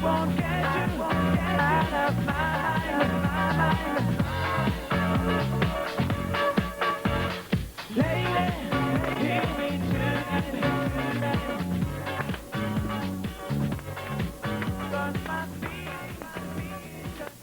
won't get you out of my mind. Lady, hear me tonight. But my feelings just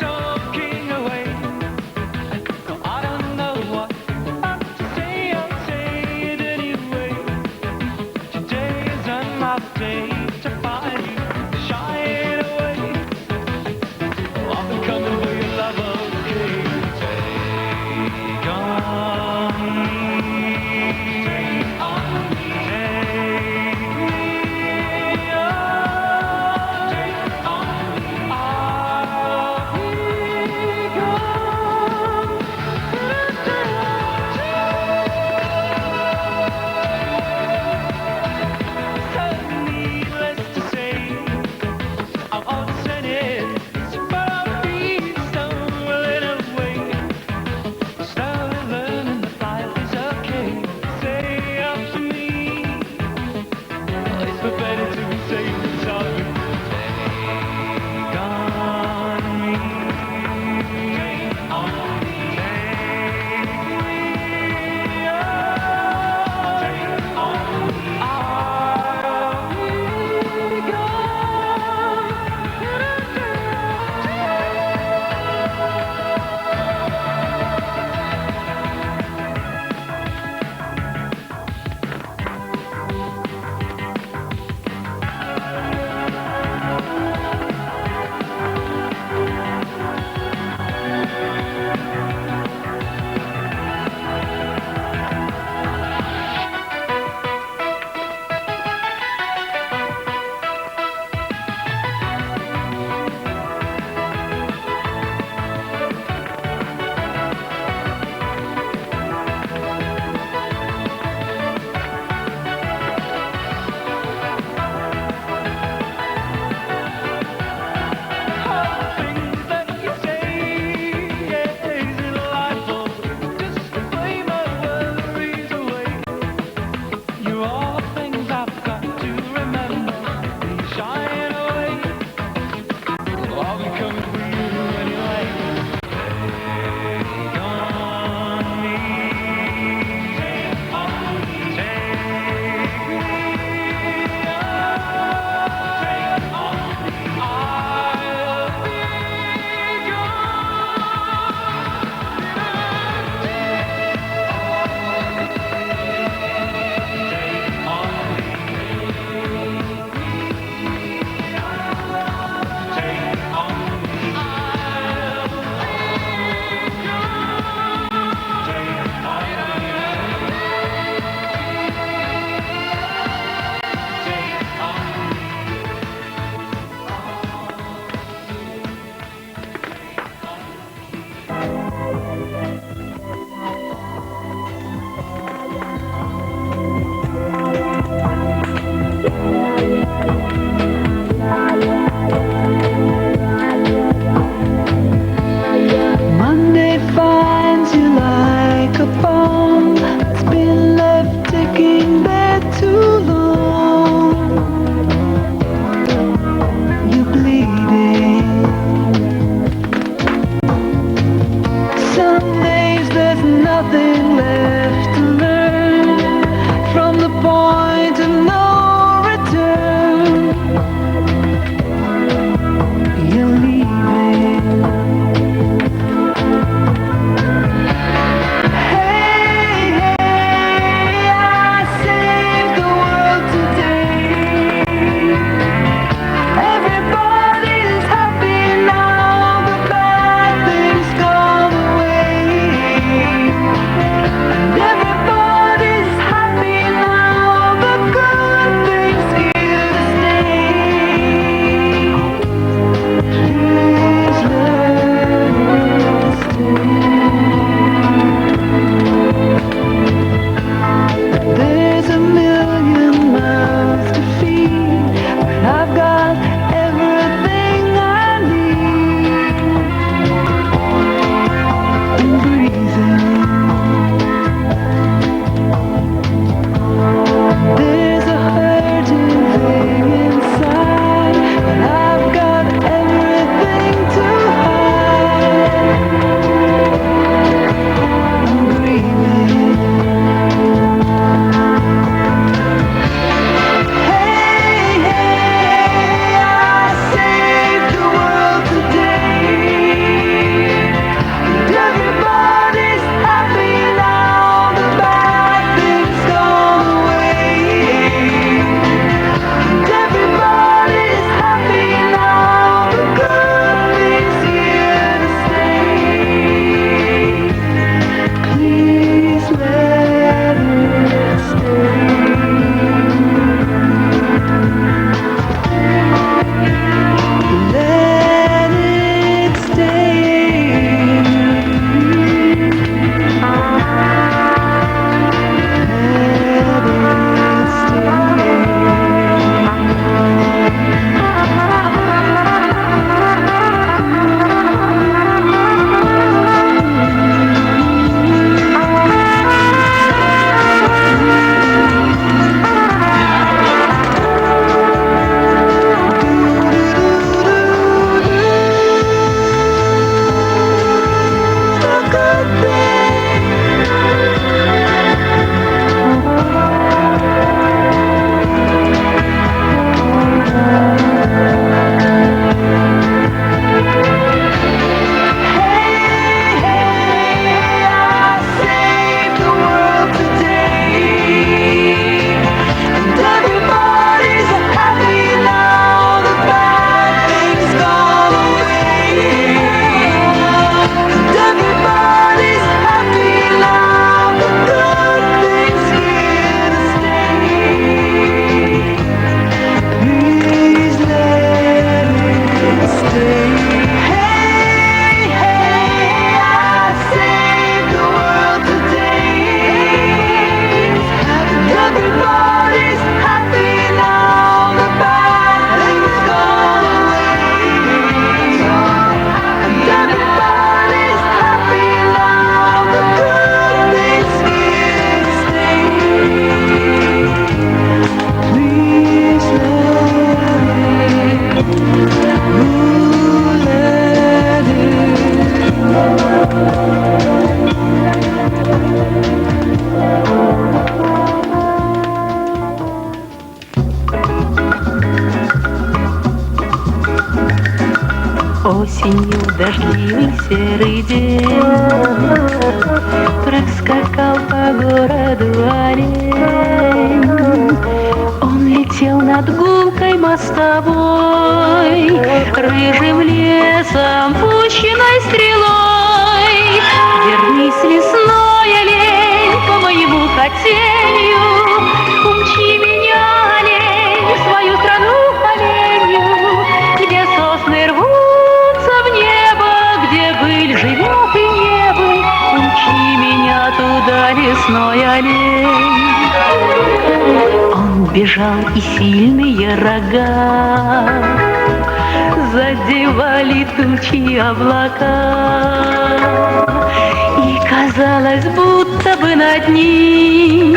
talking away. No, I don't know what to say. I'll say it anyway. Today isn't my day to find you shying away. Oh, I'm coming for your love, okay? Take on me. Take on me. Take me on. Take on me. I'll be gone. Suddenly Осенью дождливый серый день проскакал по городу олень. Он летел над гулкой мостовой, рыжим лесом, пущенной стрелой. Вернись, лесной олень, по моему хотению, умчи меня, олень, в свою страну оленью, где сосны рвутся в небо, где быль живет и небо. Умчи меня туда, лесной олень. Он бежал, и сильные рога задевали тучи облака, и казалось, будто бы над ним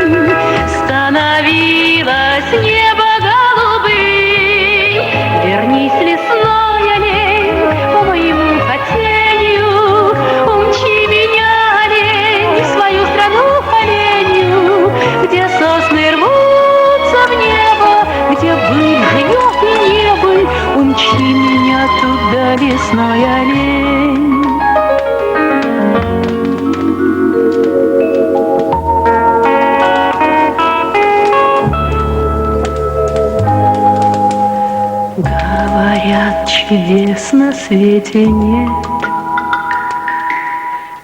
становилось небо голубым. Вернись, лесной олень, по моему хотению, умчи меня, олень, в свою страну оленью, где сосны рвутся в небо, где быль живет и не быль. Умчи меня туда, лесной олень. Говорят, чудес на свете нет,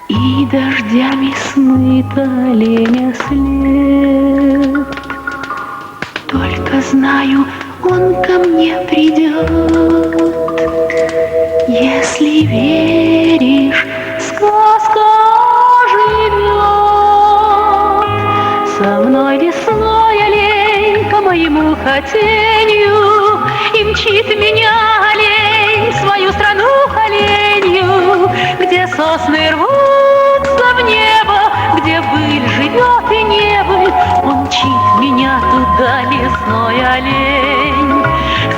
и дождями смыт оленя след. Только знаю, он ко мне придет. Если веришь, сказка живет. Со мной лесной олень по моему хотению, и мчит меня олень в свою страну оленью, где сосны рвутся в небо, где быль живет и не быль. Он мчит меня туда, лесной олень.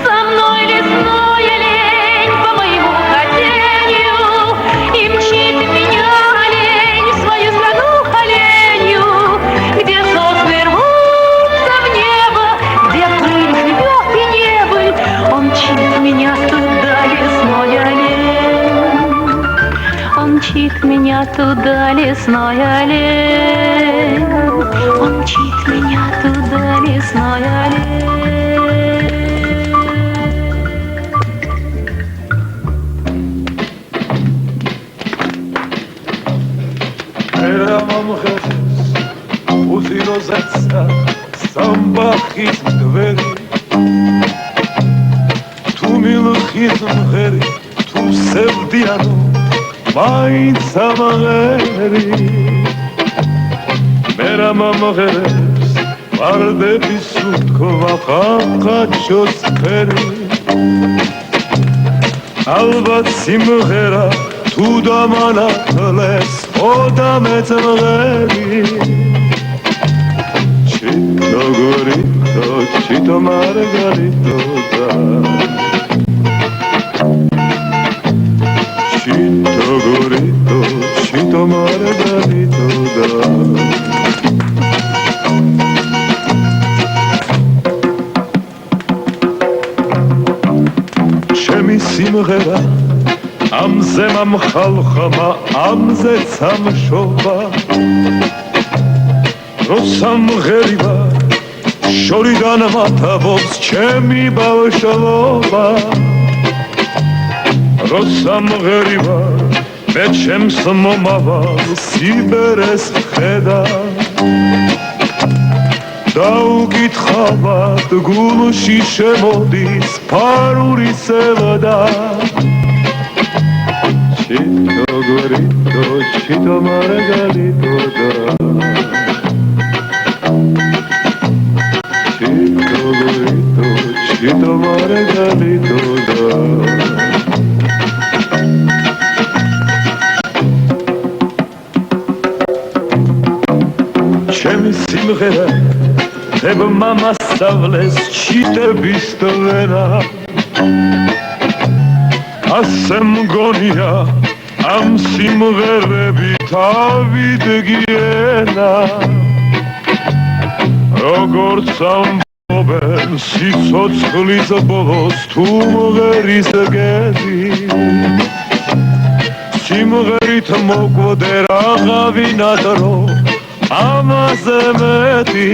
Со мной лесной олень по моему хотению, и мчит меня олень в свою страну оленью, где сосны рвутся в небо, где быль живет и не быль. Он мчит меня туда, лесной олень. Он мчит меня туда, лесной олень. Он мчит меня туда, лесной олень. უზიროზეცა სამბახის გვერი თუ მილხის მღერი თუ სევდიანო მაინც ამღერი მერა მომღერებს ვარდების უთქვა ხალხაჩოს ფერი ალბათ სიმღერა თუ დამანათლეს ოდა მეწმღერი Chito gorito, chito margarito da Chito gorito, chito margarito da Chemi simghera amze mamkhalkhama amze samshoba როცა მღერიბა შორიდან მათაბობს ჩემი ბავშვობა როცა მღერიბა მე ჩემს მომავალ სიბერეს ხედა დაუკითხავად გულში შემოდის ფარული სევდა ჩიტო გორიტო ჩიტო მარგალიტო და Chito margarito da Chemi simghera Eb mama stavles chitebis tvera Ase mgonia am simgherebit avid giena როგორც ამ ყვებენ სიცოცხლის ბოლოს თუ მღერის გეზი სიმღერით მოკვდე რაღაცა დრო ამაზე მეტი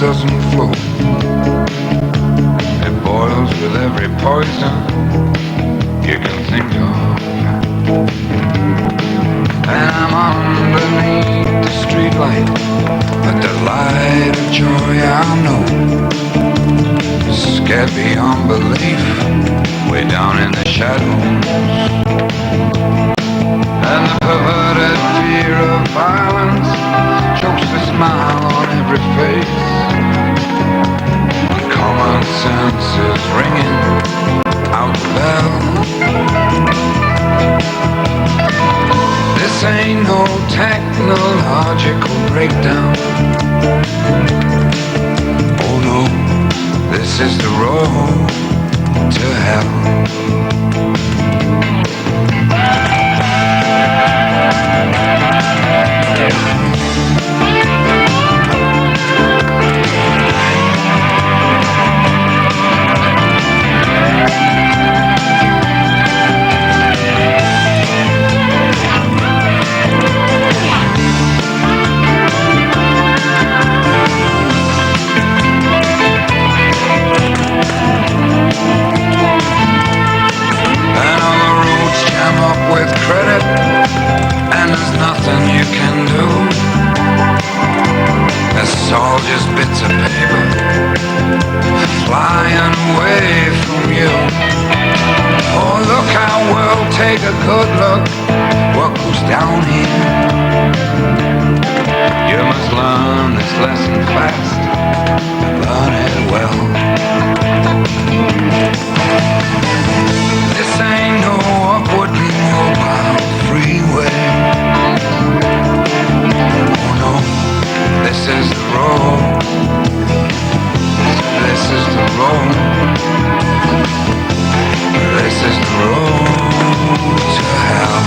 doesn't flow. It boils with every poison you can think of. And I'm underneath the streetlight, but the light of joy I know, scared beyond belief, way down in the shadows. And the perverted fear of violence chokes the smile on every face. And common sense is ringing out the bell. This ain't no technological breakdown. Oh no, this is the road to hell. All just bits of paper flying away from you. Oh, look how we'll take a good look what goes down here. You must learn this lesson fast and learn it well. This ain't no upwardly mobile freeway. Oh no, this is the road. This is the road. This is the road to hell.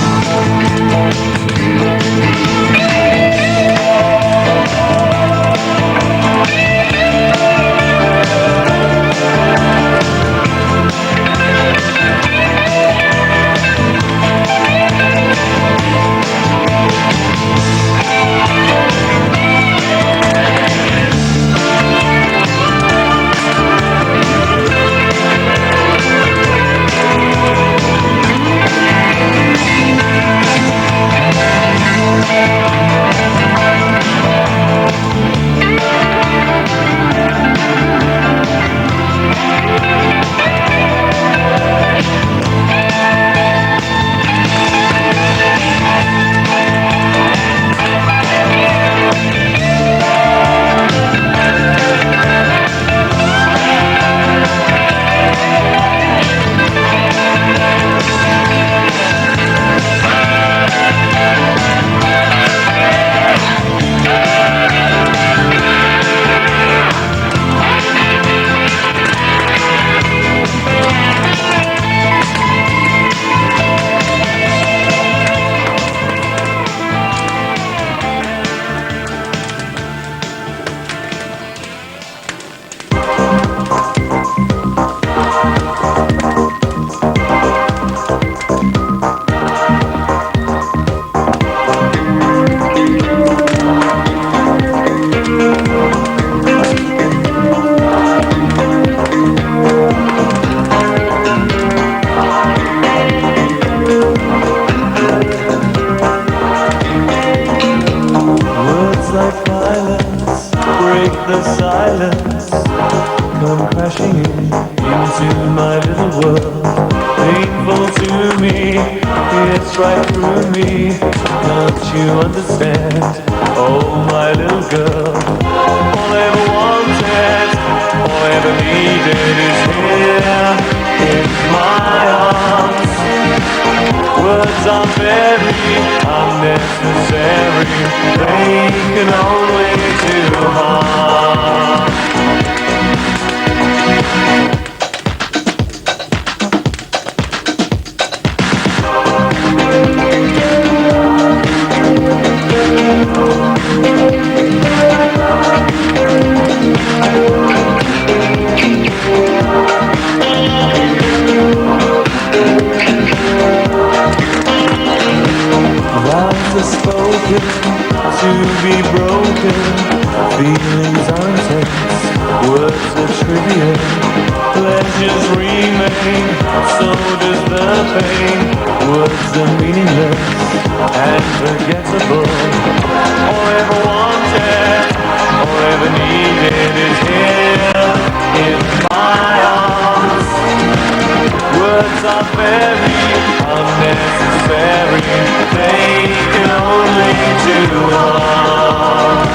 it's right through me. Can't you understand? Oh, my little girl, all I ever wanted, all I ever needed is here in my arms. Words are very unnecessary, they can only do harm. Vows are spoken to be broken, feelings are intense, words are trivial, pleasures remain, so does the pain. Words are meaningless and forgettable. All I ever wanted, all I ever needed is here in my arms. Words are very unnecessary, they can only do harm.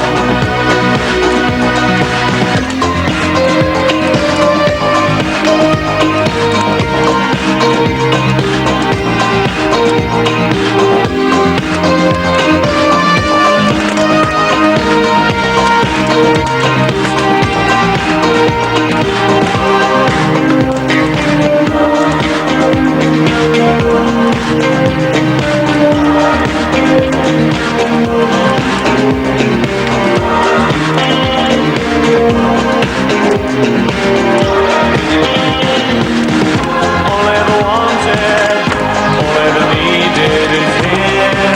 All I ever wanted, all I ever needed is here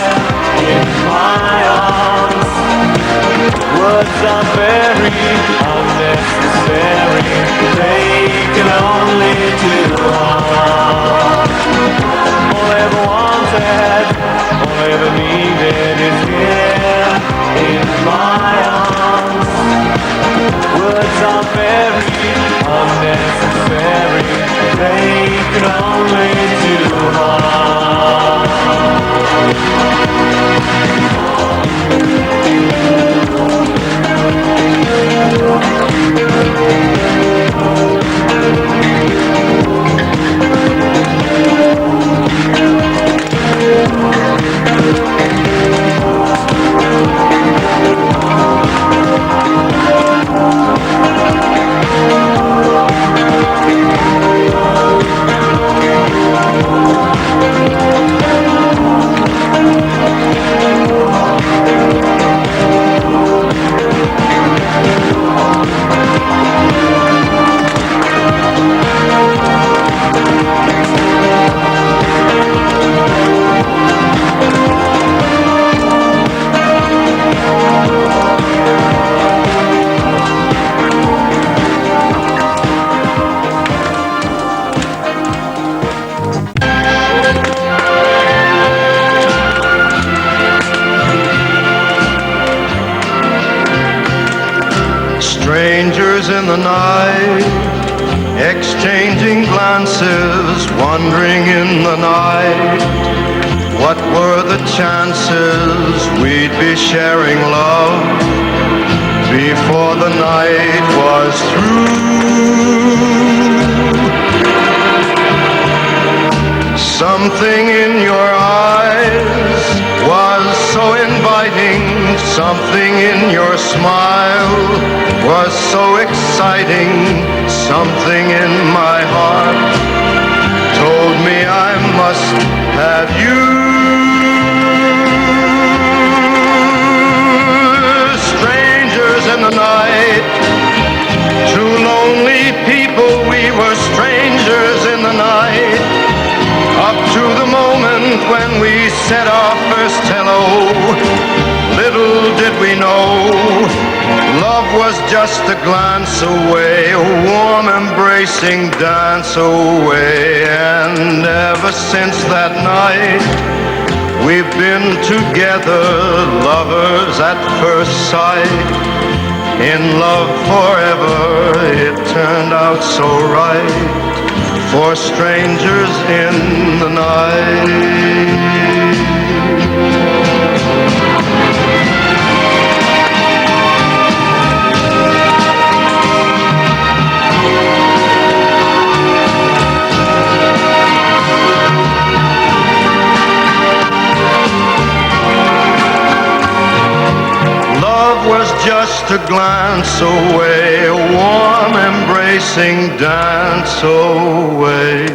in my arms. Words are very unnecessary, they can only do harm. All I ever wanted, all I ever needed is here in my arms. Words are very unnecessary, they can only do harm. Strangers in the night, exchanging glances, wandering in the night. What were the chances we'd be sharing love before the night was through? Something in your eyes was so inviting, something in your smile was so exciting, something in my heart told me I must have you. Strangers in the night, two lonely people, we were strangers in the night, up to the moment when we said our first hello. Little did we know, love was just a glance away, a warm embracing dance away. And ever since that night, we've been together, lovers at first sight, in love forever. It turned out so right, for strangers in the night. Was just a glance away, a warm embracing dance away.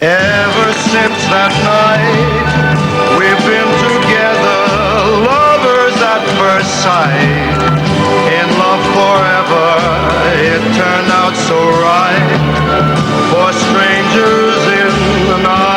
Ever since that night, we've been together, lovers at first sight. In love forever, it turned out so right, for strangers in the night.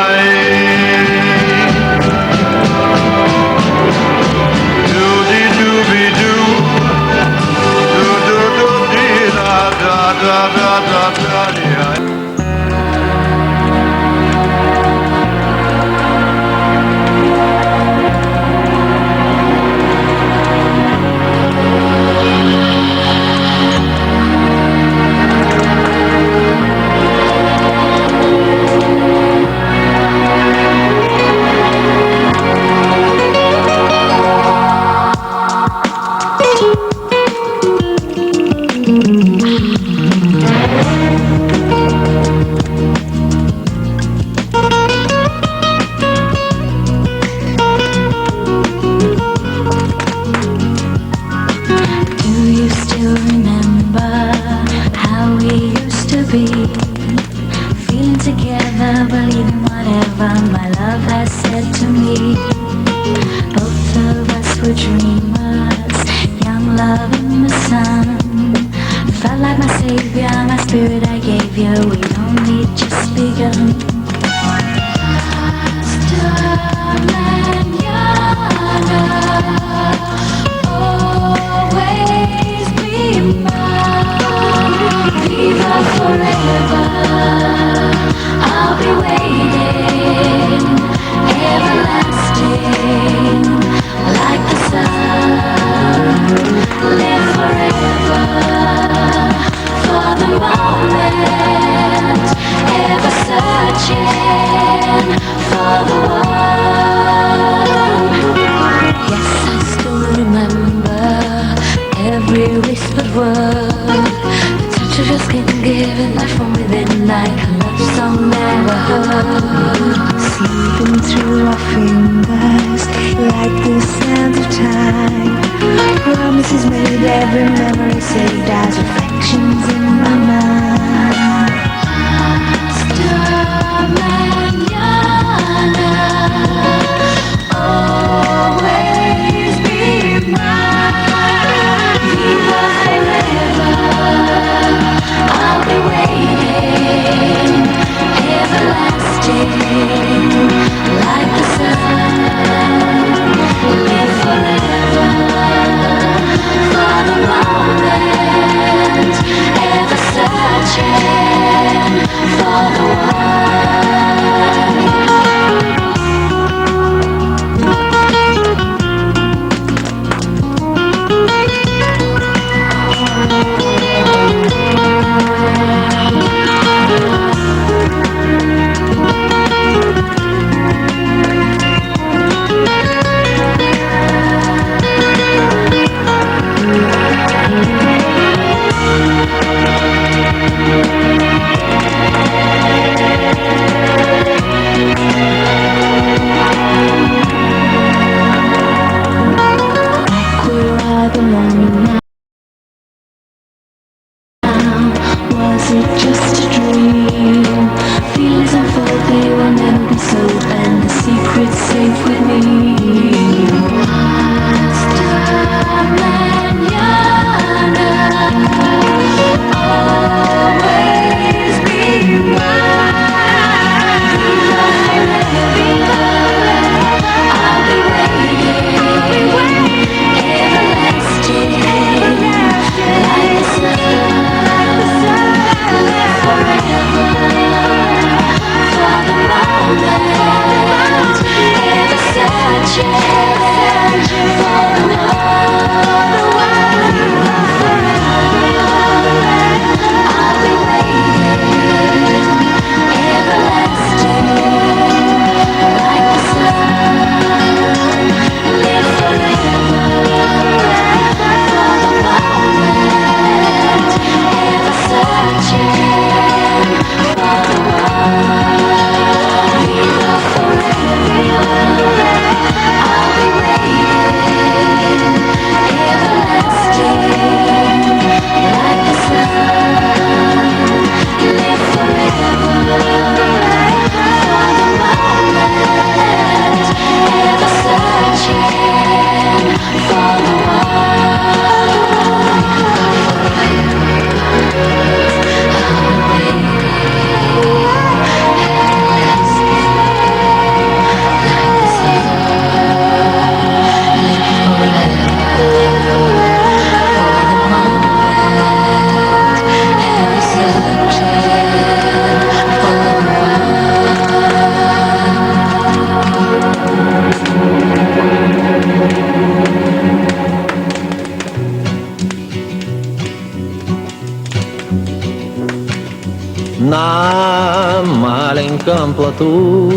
маленьком плоту.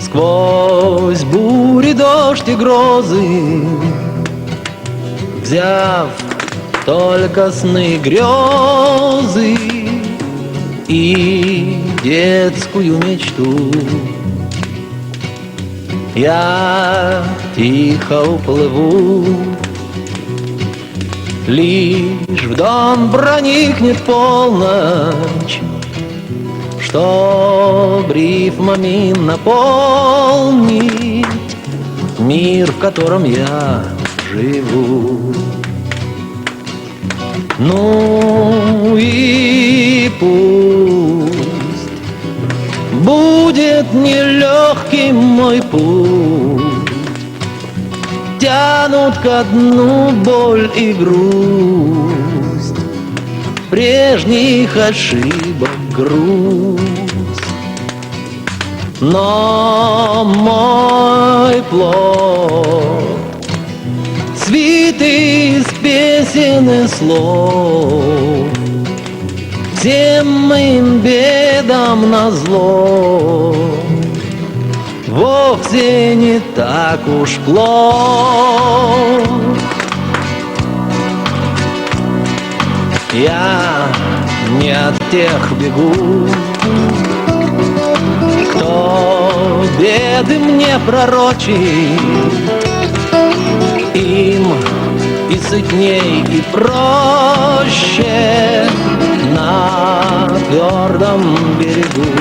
Сквозь бури, дождь и грозы, взяв только сны, грезы и детскую мечту, я тихо уплыву. Лишь в дом проникнет полночь, чтоб рифмами наполнить мир, в котором я живу. Ну и пусть будет нелегким мой путь, тянут ко дну боль и грусть, прежних ошибок грусть. Но мой плод свит из песен и слов, всем моим бедам назло, вовсе не так уж плох. Я не от тех бегу, кто беды мне пророчит. Им и сытней, и проще на твердом берегу.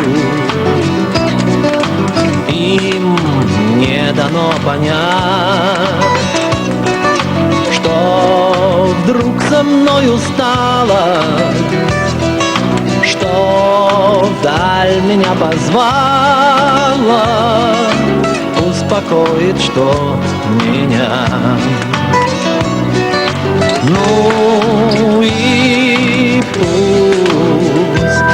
Им не дано понять, что вдруг со мною стало, что вдаль меня позвала, успокоит, что меня. Ну и пусть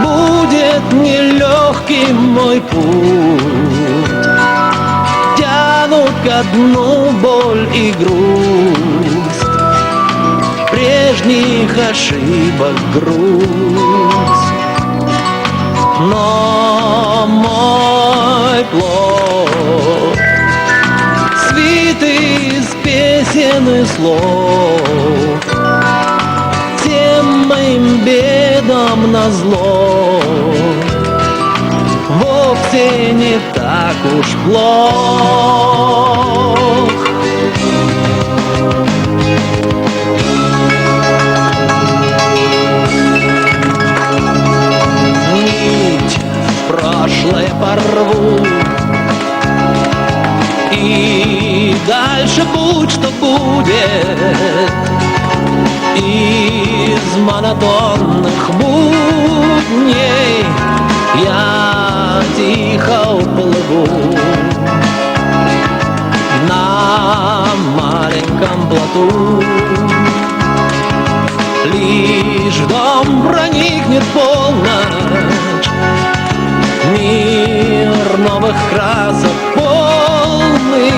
будет нелегким мой путь, тянут ко дну боль и грусть, прежних ошибок грусть. Но мой плод свит из песен и слов, всем моим бедам назло, вовсе не так уж плох. Нить в прошлое порву, и дальше будь что будет, из монотонных будней я тихо уплыву. На маленьком плоту лишь в дом проникнет полночь, мир новых красок полный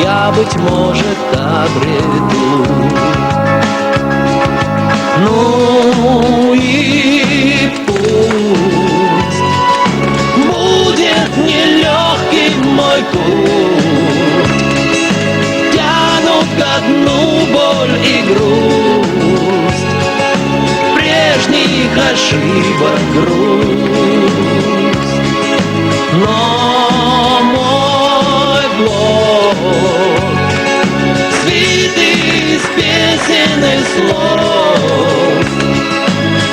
я, быть может, обрету. Ну и пусть будет нелегким мой путь, тянут ко дну боль и грусть, прежних ошибок грусть. Но мой плод свит из песен и слов,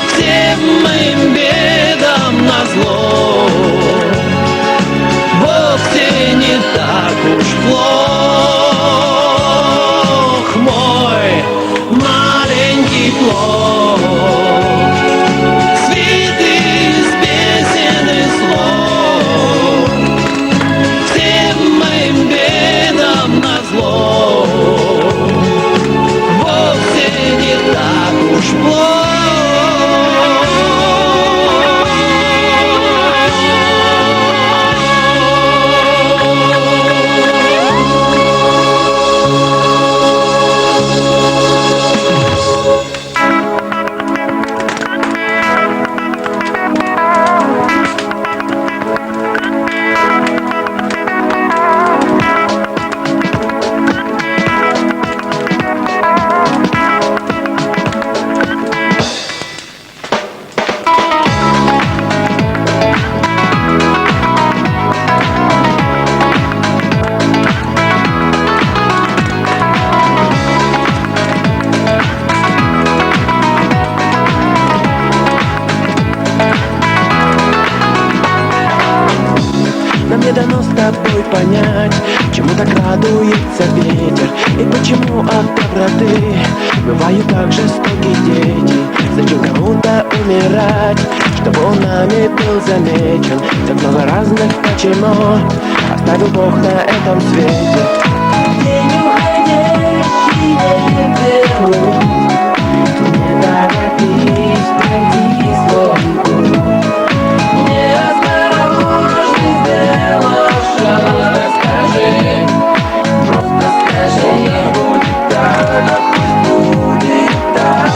всем моим бедам назло, вовсе не так уж плох. Мой маленький плод свит из не дано с тобой понять, чему так радуется ветер и почему от доброты бывают так жестоки дети. Зачем кому-то умирать, чтобы он нами был замечен? Так много разных почему оставил Бог на этом свете. День уходящий ветер, не торопись, пройди свой путь. Неосторожно сделав шаг, скажи, просто скажи, будет так, пусть будет так.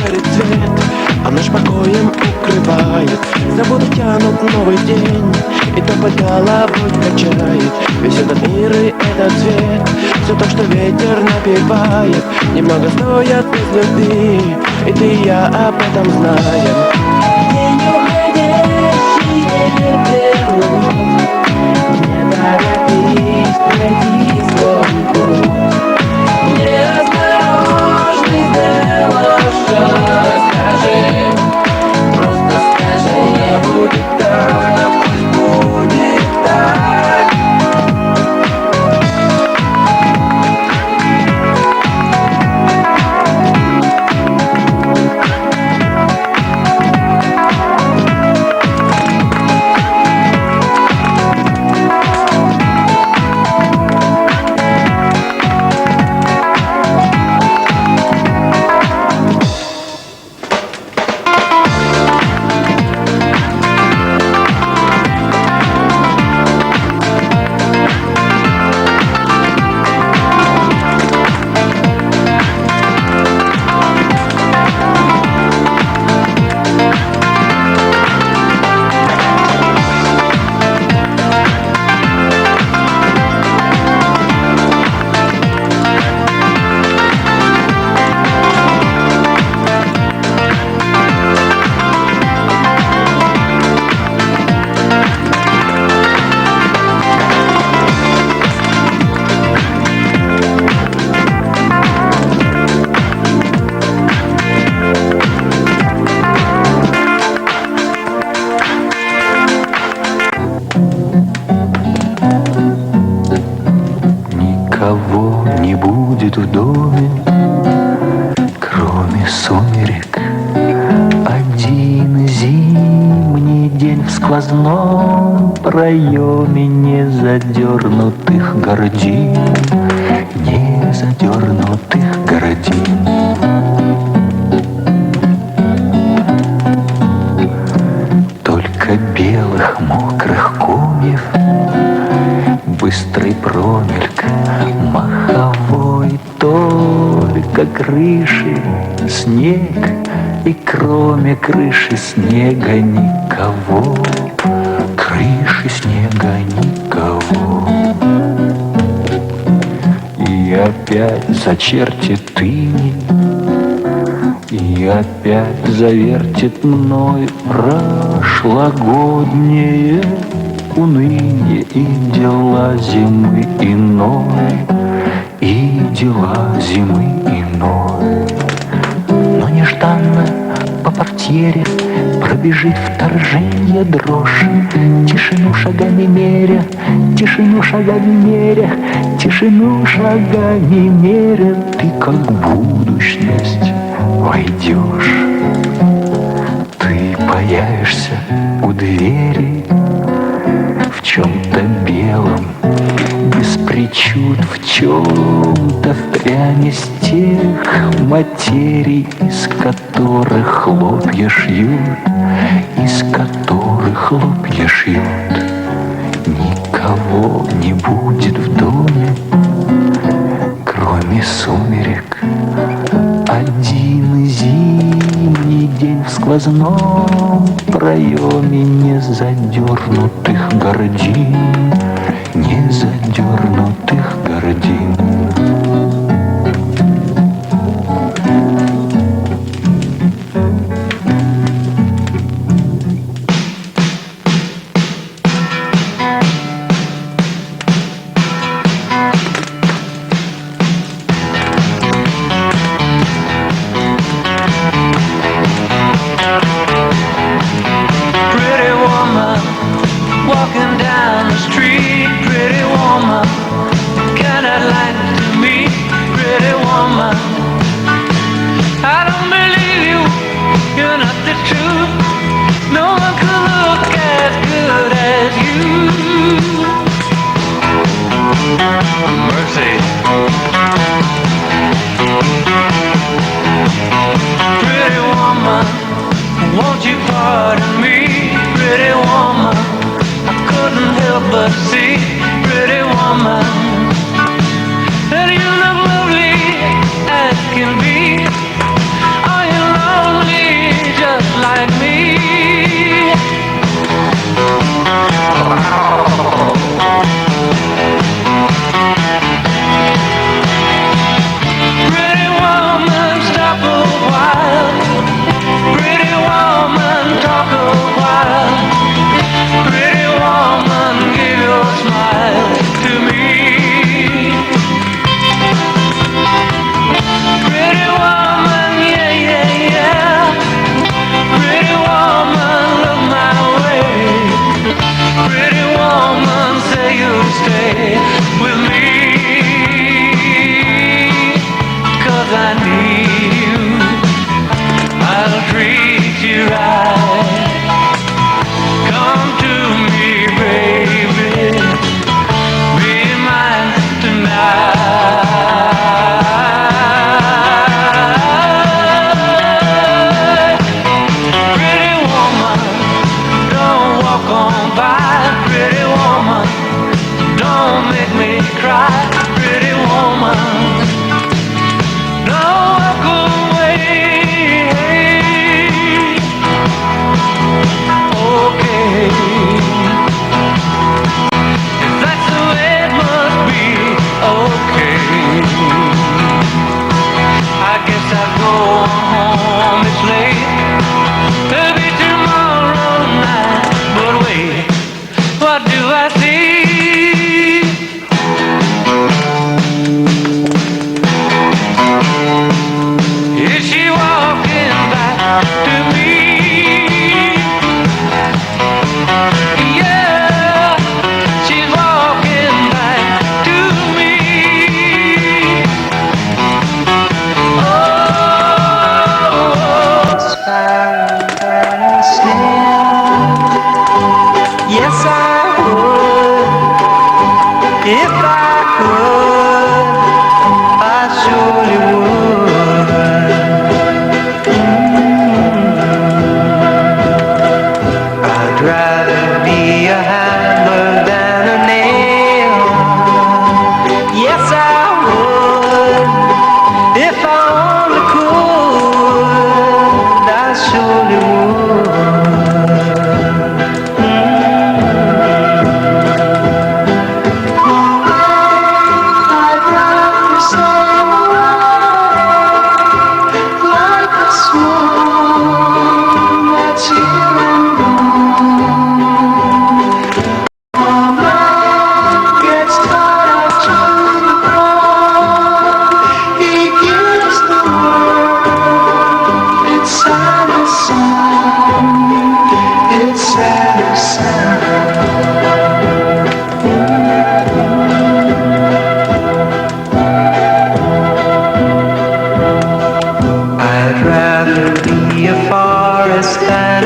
Горит свет, а наш покоем укрывает. Забуду тянут новый день, и топот головой качает. Весь этот мир и этот свет, все то, что ветер напевает, немного стоят без любви, и ты и я об этом знаем. День уходящий ветер, не торопись, пройди свой путь. Неосторожный сделав шаг, скажи, просто скажи, будет так, пусть будет так. Никого не будет в доме, кроме сумерек. Один зимний день в сквозном проеме незадернутых гордин, незадернутых гордин. Только белых мокрых комьев, быстрый промельк маховой, только крыши снег, и кроме крыши снега никого, крыши снега никого. И опять зачертит иней, и опять завертит мной прошлогоднее уныние и дела зимы иной, и дела зимы иной. Но нежданно по портьере пробежит вторжение дрожь, тишину шагами меря, тишину шагами меря, тишину шагами меря, ты как будущность войдешь. Ты появишься у двери в чем-то белом, без причуд, в чем-то впрямь из тех материй, из которых хлопья шьют, из которых хлопья шьют. Никого не будет в доме, кроме сумерек. Один зимний день в сквозном проеме незадернутых гордин, незадернутых гордин.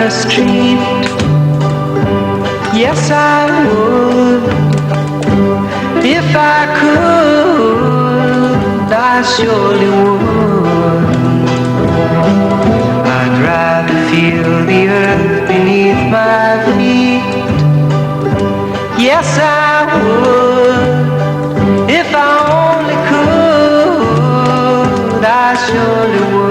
the street. Yes, I would. If I could, I surely would. I'd rather feel the earth beneath my feet. Yes, I would. If I only could, I surely would.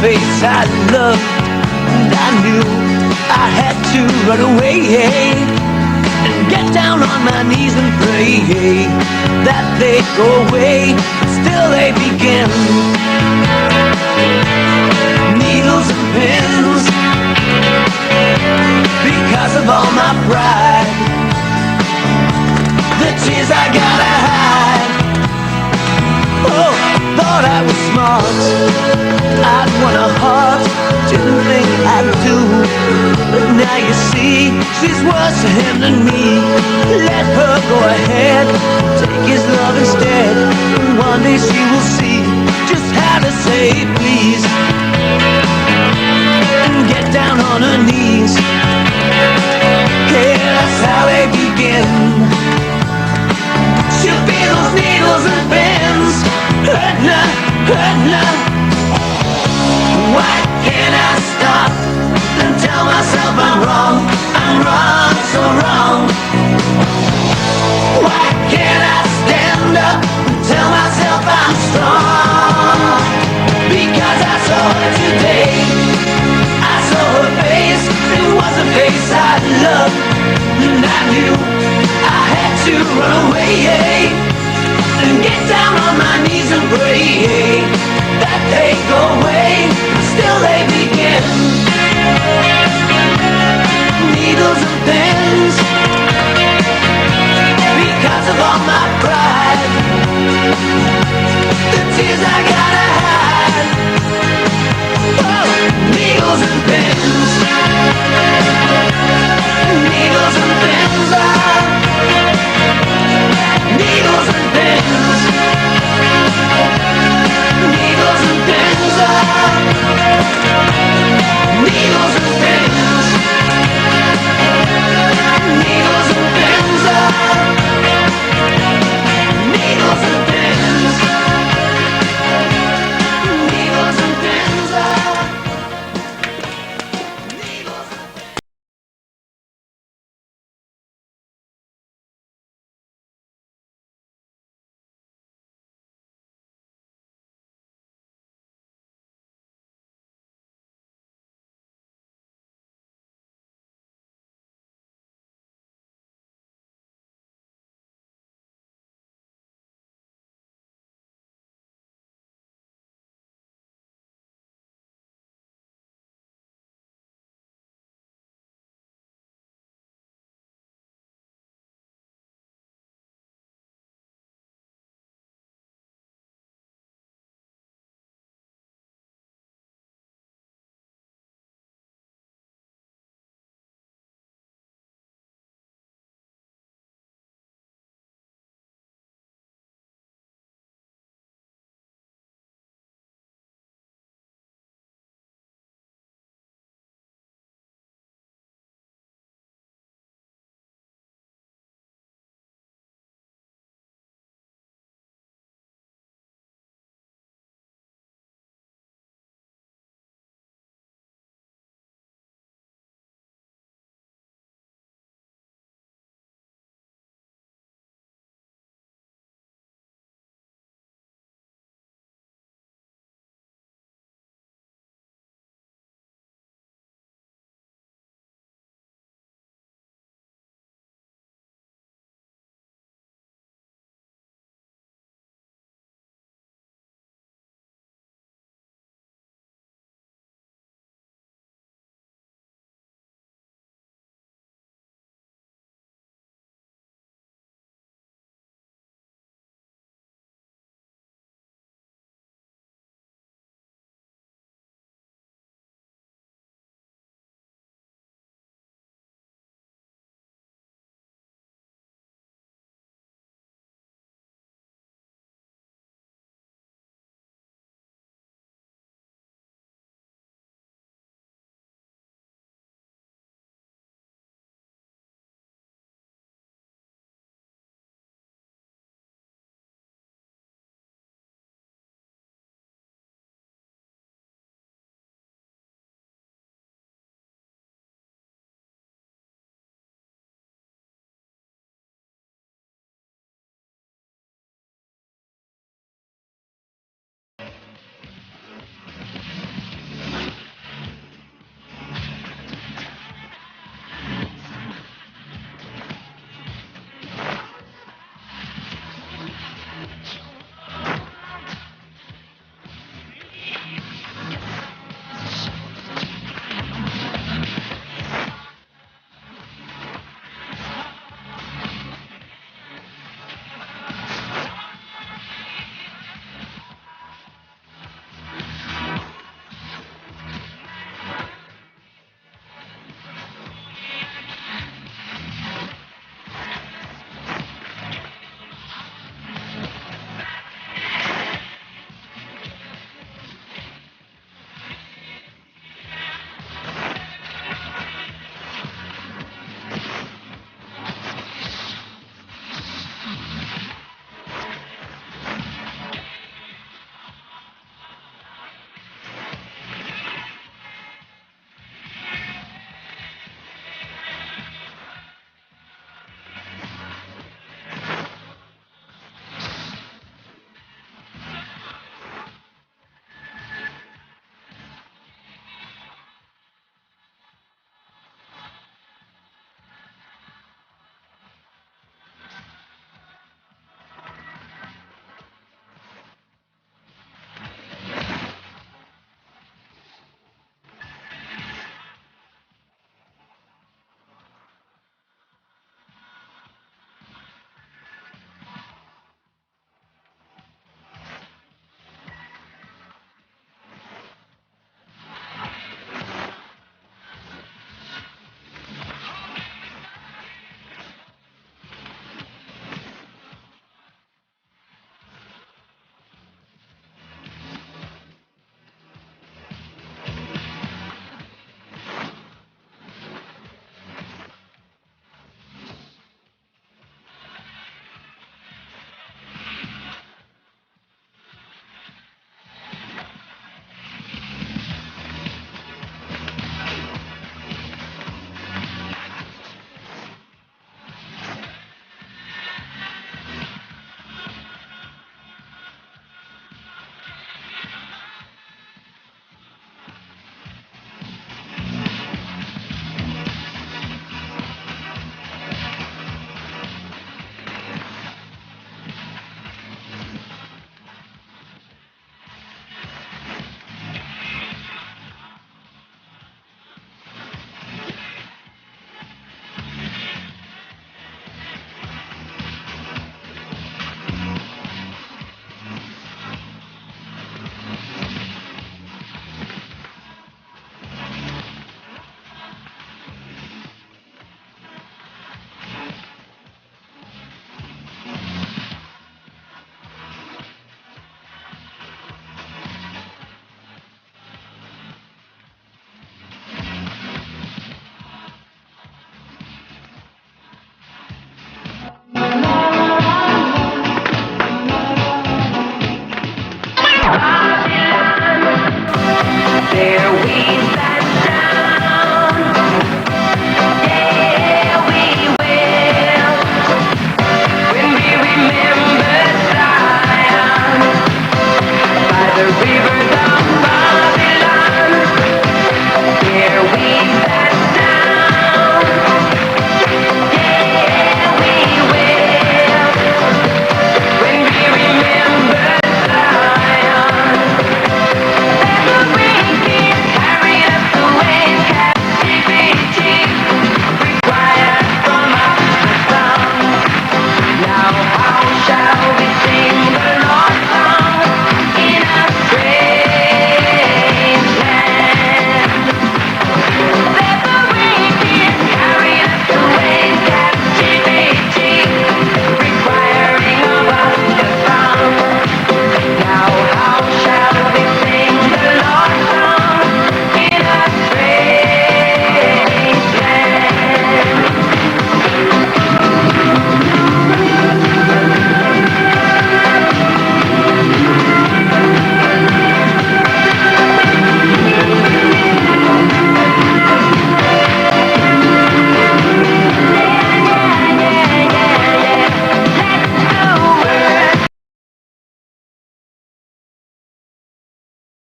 Face I loved, and I knew I had to run away and get down on my knees and pray that they'd go away. Still they begin. Needles and pins, because of all my pride, the tears I gotta hide. Oh, thought I was smart, I'd won a heart, didn't think I'd do. But now you see, she's worse to him than me. Let her go ahead, take his love instead. And one day she will see just how to say please, and get down on her knees. Yeah, that's how they begin. She'll be those needles and pins, hurting her, hurting her. Why can't I stop and tell myself I'm wrong, so wrong? Why can't I stand up and tell myself I'm strong? Because I saw her today, I saw her face, it was a face I loved, and I knew I had to run away and get down on my knees and pray that they go away. Still they begin. Needles and pins,